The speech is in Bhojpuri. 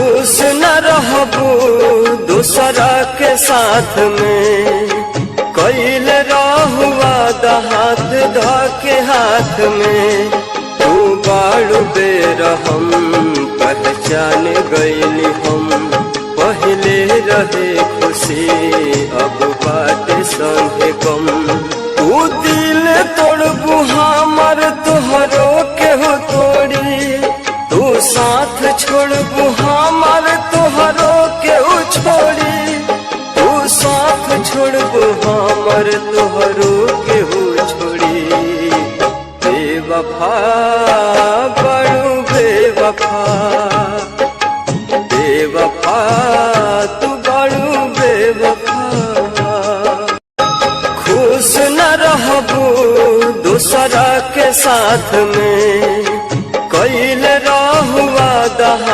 खुश न रहबू दूसरा के साथ में, कैल रहुआ हाथ धके हाथ में। तू बाड़ू बेर हम पहचान गईली हम, पहले रहे खुशी अब बाटे संगे गम। तू दिल तोड़बू हमर तोहरो केहू तोड़ी, तू साथ छोड़बू हमर तोहरो केहू छोड़ी। तू साथ छोड़बू हमर तोहरो केहू छोड़ी। बेवफा